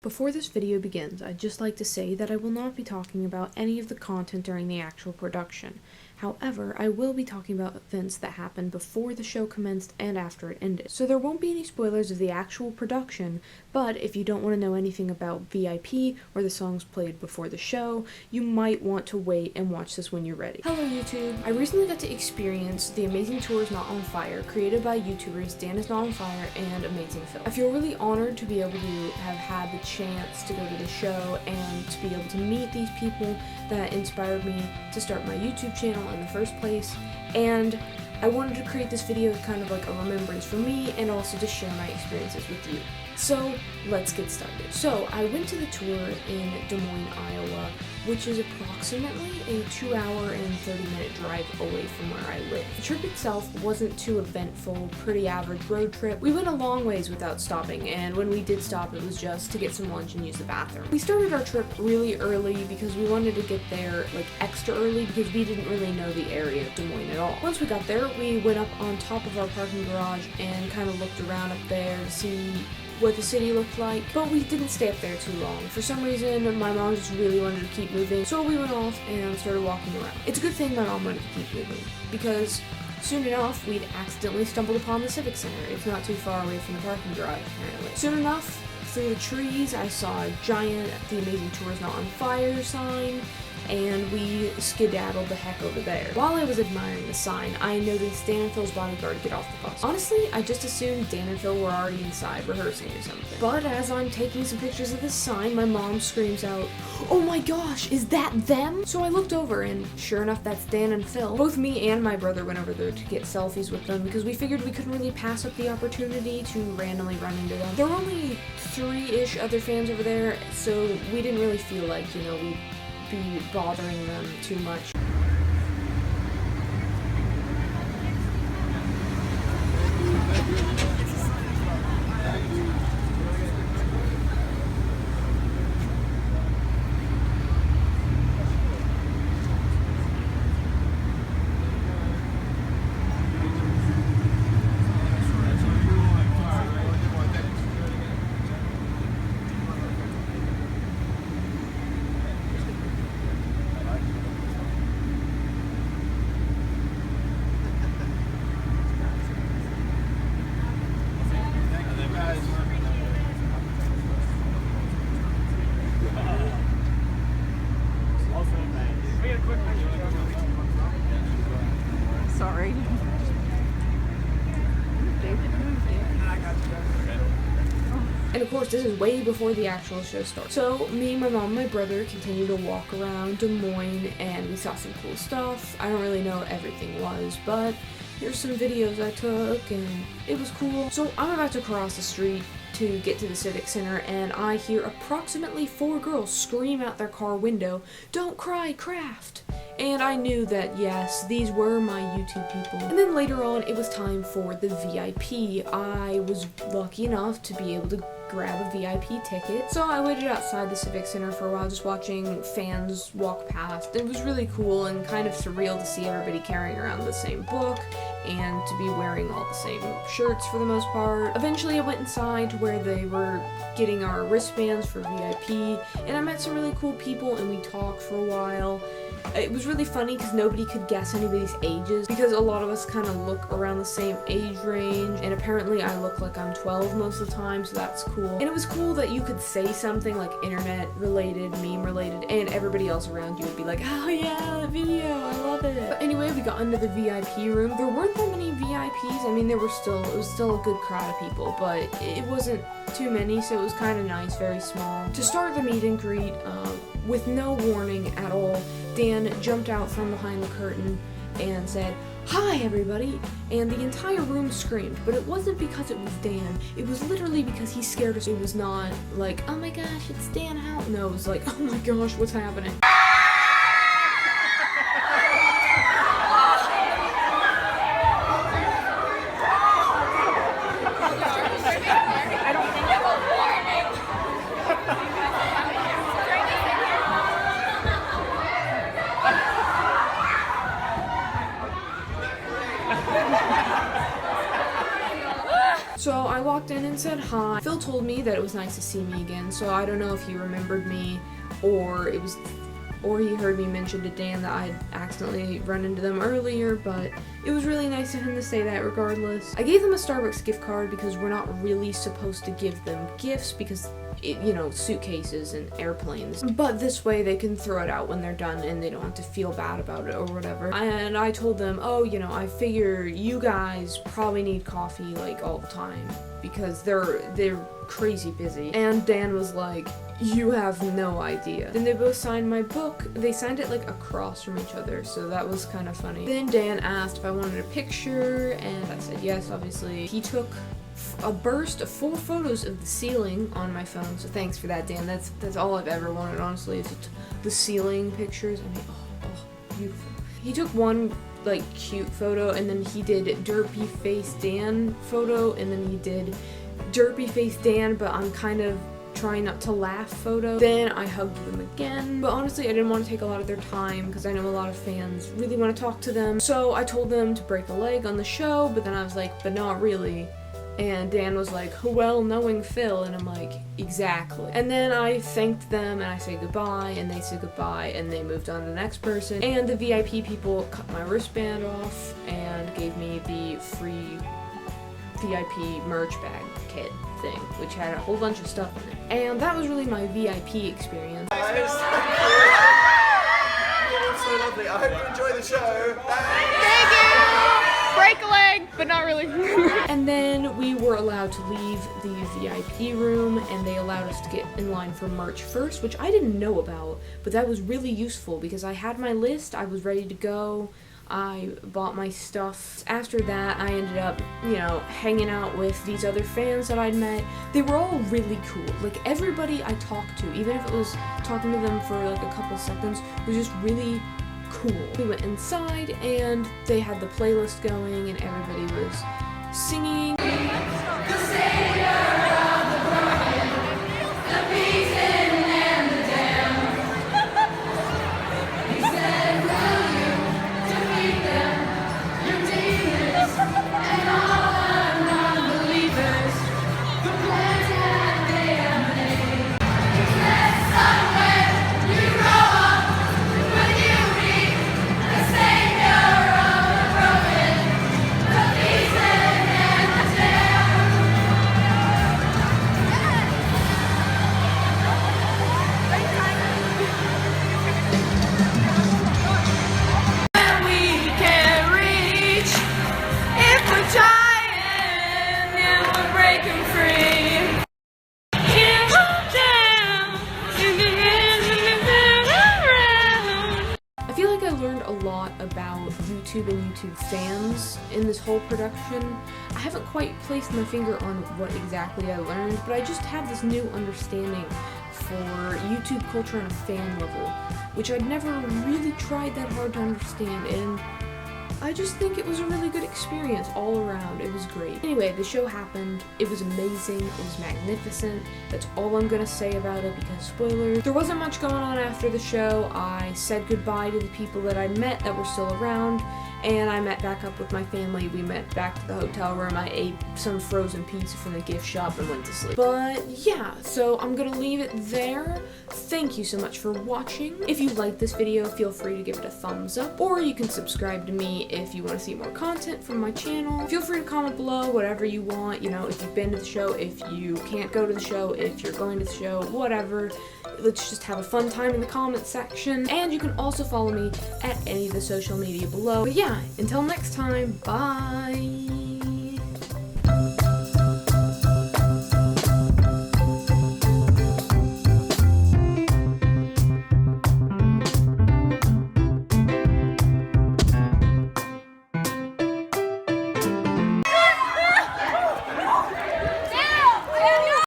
Before this video begins, I'd just like to say that I will not be talking about any of the content during the actual production. However, I will be talking about events that happened before the show commenced and after it ended. So there won't be any spoilers of the actual production, but if you don't want to know anything about VIP or the songs played before the show, you might want to wait and watch this when you're ready. Hello YouTube! I recently got to experience the Amazing Tour is Not on Fire, created by YouTubers Dan is Not on Fire and Amazing Phil. I feel really honored to be able to have had the chance to go to the show and to be able to meet these people that inspired me to start my YouTube channel in the first place, and I wanted to create this video kind of like a remembrance for me and also to share my experiences with you. So let's get started. So I went to the tour in Des Moines, Iowa, which is approximately a 2-hour and 30-minute drive away from where I live. The trip itself wasn't too eventful, pretty average road trip. We went a long ways without stopping, and when we did stop, it was just to get some lunch and use the bathroom. We started our trip really early because we wanted to get there like extra early because we didn't really know the area of Des Moines at all. Once we got there, we went up on top of our parking garage and kind of looked around up there to see what the city looked like, but we didn't stay up there too long. For some reason, my mom just really wanted to keep moving, so we went off and started walking around. It's a good thing my mom wanted to keep moving, because soon enough, we'd accidentally stumbled upon the Civic Center. It's not too far away from the parking garage, apparently. Soon enough, through the trees, I saw a giant The Amazing Tour is Not on Fire sign, and we skedaddled the heck over there. While I was admiring the sign, I noticed Dan and Phil's bodyguard get off the bus. Honestly, I just assumed Dan and Phil were already inside rehearsing or something. But as I'm taking some pictures of this sign, my mom screams out, "Oh my gosh, is that them?" So I looked over, and sure enough, that's Dan and Phil. Both me and my brother went over there to get selfies with them because we figured we couldn't really pass up the opportunity to randomly run into them. There were only 3-ish other fans over there, so we didn't really feel like, we'd be bothering them too much. Sorry. And of course, this is way before the actual show starts. So me, my mom, and my brother continued to walk around Des Moines, and we saw some cool stuff. I don't really know what everything was, but here's some videos I took, and it was cool. So I'm about to cross the street to get to the Civic Center, and I hear approximately 4 girls scream out their car window, "Don't cry, Kraft!" And I knew that, yes, these were my YouTube people. And then later on, it was time for the VIP. I was lucky enough to be able to grab a VIP ticket. So I waited outside the Civic Center for a while, just watching fans walk past. It was really cool and kind of surreal to see everybody carrying around the same book and to be wearing all the same shirts for the most part. Eventually I went inside to where they were getting our wristbands for VIP, and I met some really cool people and we talked for a while. It was really funny because nobody could guess anybody's ages because a lot of us kind of look around the same age range, and apparently I look like I'm 12 most of the time, so that's cool. And it was cool that you could say something like internet related, meme related, and everybody else around you would be like, "Oh yeah, the video, I love it." But anyway, we got into the VIP room. There weren't that many VIPs. I mean, it was still a good crowd of people, but it wasn't too many, so it was kind of nice, very small. To start the meet and greet, with no warning at all, Dan jumped out from behind the curtain and said, "Hi everybody," and the entire room screamed, but it wasn't because it was Dan. It was literally because he scared us. It was not like, "Oh my gosh, it's Dan out." No, it was like, "Oh my gosh, what's happening?" So I walked in and said hi. Phil told me that it was nice to see me again, so I don't know if he remembered me or he heard me mention to Dan that I'd accidentally run into them earlier, but it was really nice of him to say that regardless. I gave them a Starbucks gift card because we're not really supposed to give them gifts because suitcases and airplanes. But this way they can throw it out when they're done and they don't have to feel bad about it or whatever. And I told them, I figure you guys probably need coffee like all the time because they're crazy busy. And Dan was like, you have no idea. Then they both signed my book. They signed it like across from each other, so that was kind of funny. Then Dan asked if I wanted a picture, and I said yes, obviously. He took a burst of 4 photos of the ceiling on my phone, so thanks for that, Dan. That's all I've ever wanted, honestly, is the ceiling pictures. I mean, oh, beautiful. He took one like cute photo, and then he did derpy face Dan photo, and then he did derpy face Dan, but I'm kind of trying not to laugh photo. Then I hugged them again, but honestly I didn't want to take a lot of their time because I know a lot of fans really want to talk to them. So I told them to break a leg on the show, but then I was like, but not really. And Dan was like, well, knowing Phil, and I'm like, exactly. And then I thanked them and I said goodbye, and they said goodbye, and they moved on to the next person. And the VIP people cut my wristband off and gave me the free VIP merch bag kit thing, which had a whole bunch of stuff in it. And that was really my VIP experience. It was so lovely. I hope you enjoy the show. Thank you! Break a leg, but not really. And then we were allowed to leave the VIP room, and they allowed us to get in line for merch first, which I didn't know about, but that was really useful because I had my list, I was ready to go. I bought my stuff. After that, I ended up, hanging out with these other fans that I'd met. They were all really cool. Like, everybody I talked to, even if it was talking to them for like a couple seconds, was just really cool. We went inside, and they had the playlist going, and everybody was singing. The savior of the broken, the beaten and the damned. He said, will you defeat them, your demons, and all the non-believers, the plans that they have made. That somewhere you grow up, when you meet the savior of the broken, the beaten and the damned. And we can reach if we're trying and we're breaking free. Can't hold down. I feel like I learned a lot about YouTube and YouTube fans in this whole production. I haven't quite placed my finger on what exactly I learned, but I just have this new understanding for YouTube culture on a fan level, which I'd never really tried that hard to understand, and I just think it was a really good experience all around. It was great. Anyway, the show happened. It was amazing. It was magnificent. That's all I'm gonna say about it because spoilers. There wasn't much going on after the show. I said goodbye to the people that I met that were still around, and I met back up with my family. We went back to the hotel room. I ate some frozen pizza from the gift shop and went to sleep. But yeah, so I'm gonna leave it there. Thank you so much for watching. If you liked this video, feel free to give it a thumbs up, or you can subscribe to me if you want to see more content from my channel. Feel free to comment below whatever you want, if you've been to the show, if you can't go to the show, if you're going to the show, whatever. Let's just have a fun time in the comment section. And you can also follow me at any of the social media below. But yeah, until next time, bye!